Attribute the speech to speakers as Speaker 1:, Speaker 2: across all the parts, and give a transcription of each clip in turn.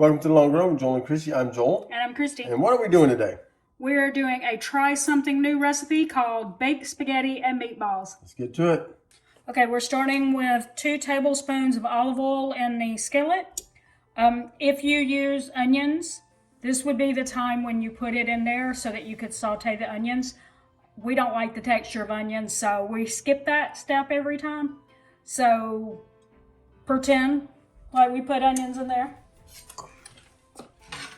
Speaker 1: Welcome to the Long Run with Joel and Christy. I'm Joel.
Speaker 2: And I'm Christy.
Speaker 1: And what are we doing today?
Speaker 2: We're doing a try something new recipe called Baked Spaghetti and Meatballs.
Speaker 1: Let's get to it.
Speaker 2: Okay, we're starting with 2 tablespoons of olive oil in the skillet. If you use onions, this would be the time when you put it in there so that you could saute the onions. We don't like the texture of onions, so we skip that step every time. So pretend like we put onions in there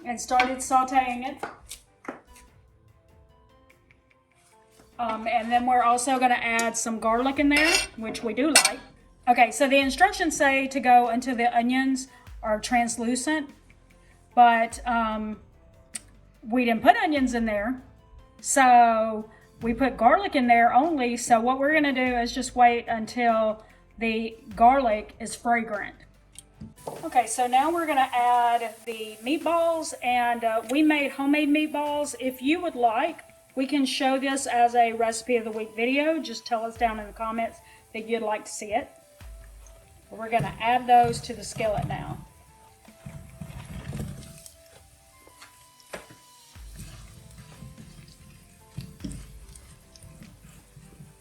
Speaker 2: and started sauteing it. And then we're also going to add some garlic in there, which we do like. Okay, so the instructions say to go until the onions are translucent, but we didn't put onions in there, so we put garlic in there only. So what we're going to do is just wait until the garlic is fragrant. Okay, so now we're going to add the meatballs, and we made homemade meatballs. If you would like, we can show this as a recipe of the week video. Just tell us down in the comments that you'd like to see it. We're going to add those to the skillet now.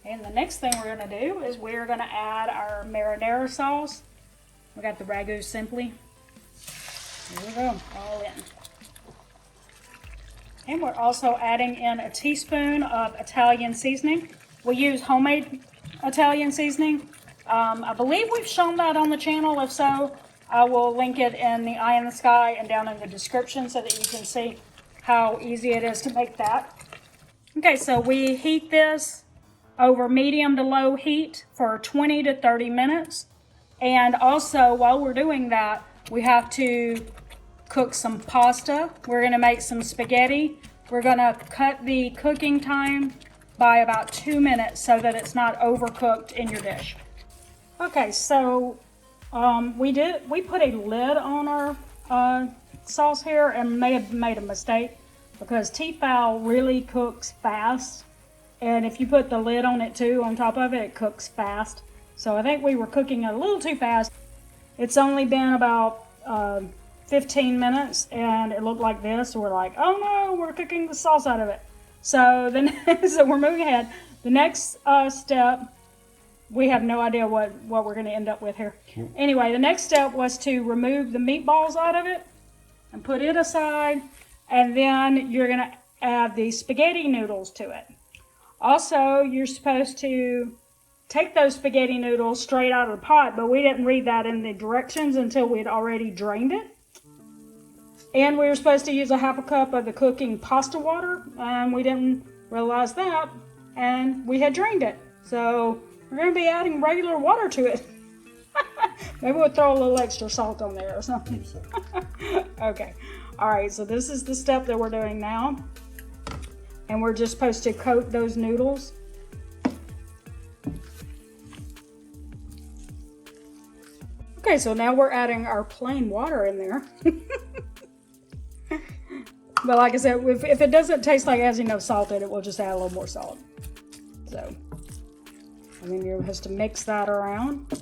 Speaker 2: And the next thing we're going to do is we're going to add our marinara sauce. We got the Ragu Simply. Here we go, all in. And we're also adding in a teaspoon of Italian seasoning. We use homemade Italian seasoning. I believe we've shown that on the channel. If so, I will link it in the eye in the sky and down in the description so that you can see how easy it is to make that. Okay, so we heat this over medium to low heat for 20 to 30 minutes. And also, while we're doing that, we have to cook some pasta. We're going to make some spaghetti. We're going to cut the cooking time by about 2 minutes so that it's not overcooked in your dish. Okay, so we put a lid on our sauce here and may have made a mistake because Tefal really cooks fast. And if you put the lid on it too, on top of it, it cooks fast. So I think we were cooking it a little too fast. It's only been about 15 minutes and it looked like this. So we're like, oh no, we're cooking the sauce out of it. So then, so we're moving ahead. The next step, we have no idea what we're going to end up with here. Anyway, the next step was to remove the meatballs out of it and put it aside. And then you're going to add the spaghetti noodles to it. Also, you're supposed to take those spaghetti noodles straight out of the pot, but we didn't read that in the directions until we had already drained it. And we were supposed to use a half a cup of the cooking pasta water, and we didn't realize that, and we had drained it. So we're going to be adding regular water to it. Maybe we'll throw a little extra salt on there or something. Okay. All right, so this is the step that we're doing now. And we're just supposed to coat those noodles. Okay, so now we're adding our plain water in there. But like I said, if it doesn't taste like it has enough salt in it, we'll just add a little more salt. So, and then you're supposed to mix that around.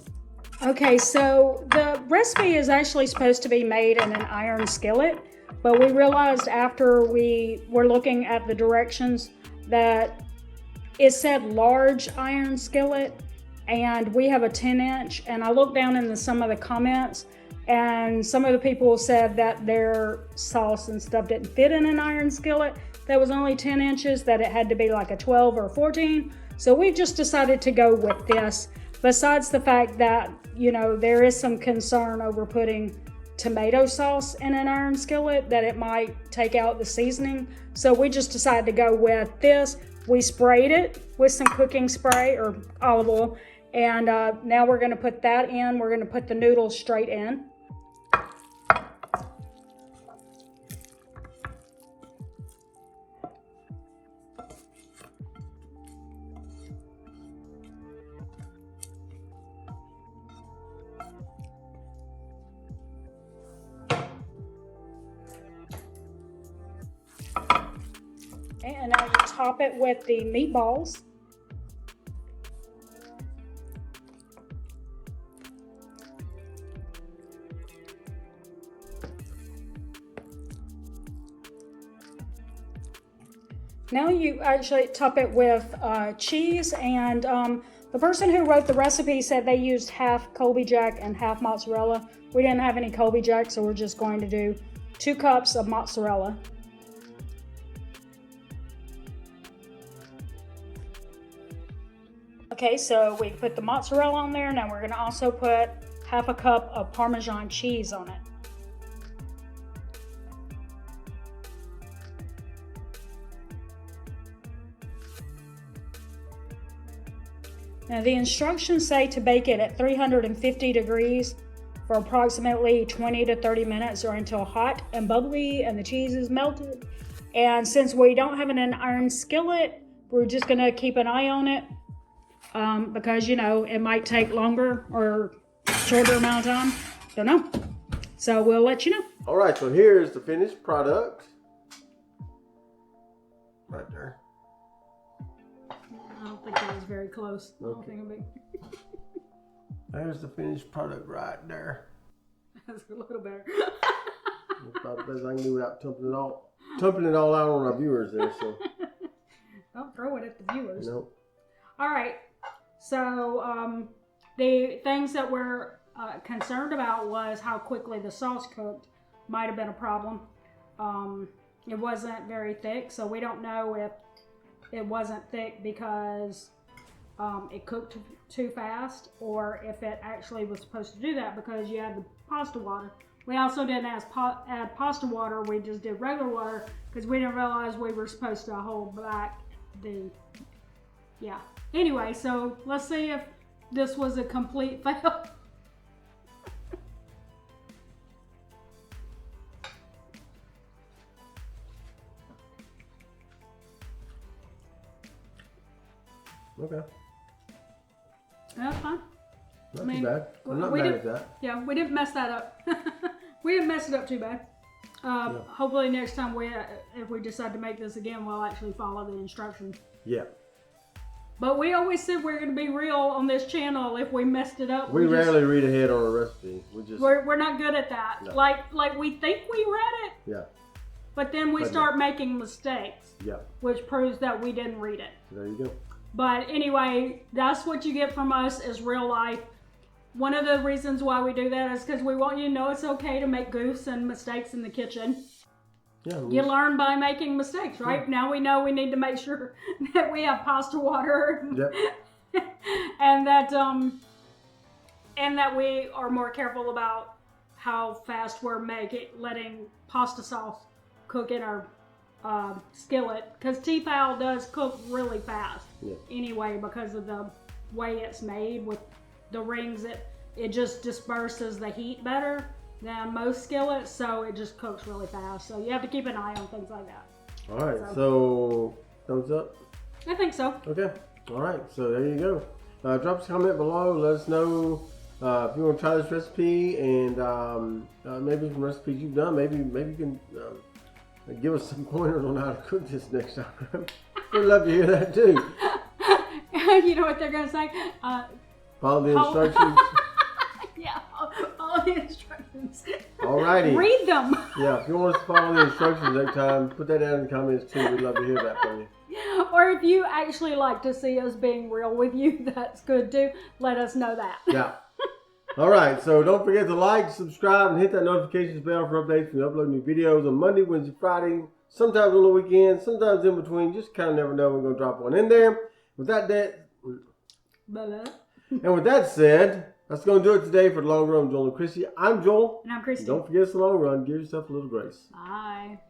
Speaker 2: Okay, so the recipe is actually supposed to be made in an iron skillet, but we realized after we were looking at the directions that it said large iron skillet, and we have a 10-inch, and I looked down in some of the comments, and some of the people said that their sauce and stuff didn't fit in an iron skillet that was only 10 inches, that it had to be like a 12 or 14. So we just decided to go with this. Besides the fact that, you know, there is some concern over putting tomato sauce in an iron skillet, that it might take out the seasoning. So we just decided to go with this. We sprayed it with some cooking spray or olive oil. And now we're going to put that in. We're going to put the noodles straight in. And now you top it with the meatballs. Now you actually top it with cheese, and the person who wrote the recipe said they used half Colby Jack and half mozzarella. We didn't have any Colby Jack, so we're just going to do 2 cups of mozzarella. Okay, so we put the mozzarella on there. Now we're going to also put half a cup of Parmesan cheese on it. Now the instructions say to bake it at 350 degrees for approximately 20 to 30 minutes or until hot and bubbly and the cheese is melted. And since we don't have an iron skillet, we're just going to keep an eye on it because, you know, it might take longer or shorter amount of time. Don't know. So we'll let you know.
Speaker 1: All right, so here's the finished product. Right there.
Speaker 2: I don't think that was very close.
Speaker 1: Okay. There's the finished product right there.
Speaker 2: That's a little better.
Speaker 1: That's about the best I can do without tumping it all out on our viewers there. So
Speaker 2: Don't throw it at the viewers.
Speaker 1: no.
Speaker 2: All right. So the things that we're concerned about was how quickly the sauce cooked. Might have been a problem. It wasn't very thick, so we don't know if it wasn't thick because it cooked too fast, or if it actually was supposed to do that because you had the pasta water. We also didn't add pasta water, we just did regular water because we didn't realize we were supposed to hold back the, yeah. Anyway, so let's see if this was a complete fail.
Speaker 1: Okay.
Speaker 2: That's fine.
Speaker 1: Not too bad. I'm not mad at that.
Speaker 2: Yeah, we didn't mess that up. We didn't mess it up too bad.
Speaker 1: Yeah.
Speaker 2: Hopefully next time if we decide to make this again, we'll actually follow the instructions.
Speaker 1: Yeah.
Speaker 2: But we always said we're going to be real on this channel. If we messed it up,
Speaker 1: We rarely read ahead on a recipe.
Speaker 2: We're not good at that.
Speaker 1: No.
Speaker 2: Like we think we read it.
Speaker 1: Yeah.
Speaker 2: But then we start making mistakes.
Speaker 1: Yeah.
Speaker 2: Which proves that we didn't read it.
Speaker 1: There you go.
Speaker 2: But anyway, that's what you get from us is real life. One of the reasons why we do that is because we want you to know it's okay to make goofs and mistakes in the kitchen.
Speaker 1: Yeah.
Speaker 2: You learn by making mistakes, right? Yeah. Now we know we need to make sure that we have pasta water.
Speaker 1: Yep.
Speaker 2: and that we are more careful about how fast we're letting pasta sauce cook in our skillet, because T-fowl does cook really fast. Yeah. Anyway, because of the way it's made with the rings, it just disperses the heat better than most skillets, so it just cooks really fast. So you have to keep an eye on things like that.
Speaker 1: All right, so thumbs up?
Speaker 2: I think so.
Speaker 1: Okay, all right, so there you go. Drop us a comment below, let us know if you want to try this recipe, and maybe some recipes you've done, maybe you can give us some pointers on how to cook this next time. We'd love to hear that too.
Speaker 2: You know what they're going to say?
Speaker 1: Follow the instructions.
Speaker 2: Yeah, follow the instructions.
Speaker 1: Alrighty.
Speaker 2: Read them.
Speaker 1: Yeah, if you want us to follow the instructions next time, put that down in the comments too. We'd love to hear that from you.
Speaker 2: Or if you actually like to see us being real with you, that's good too. Let us know that.
Speaker 1: Yeah. Alright, so don't forget to like, subscribe, and hit that notifications bell for updates when we upload new videos on Monday, Wednesday, Friday, sometimes on the weekend, sometimes in between. Just kind of never know. We're going to drop one in there. With that said, that's going to do it today for the Long Run with Joel and Chrissy. I'm Joel.
Speaker 2: And I'm Chrissy.
Speaker 1: Don't forget it's the long run. Give yourself a little grace.
Speaker 2: Bye.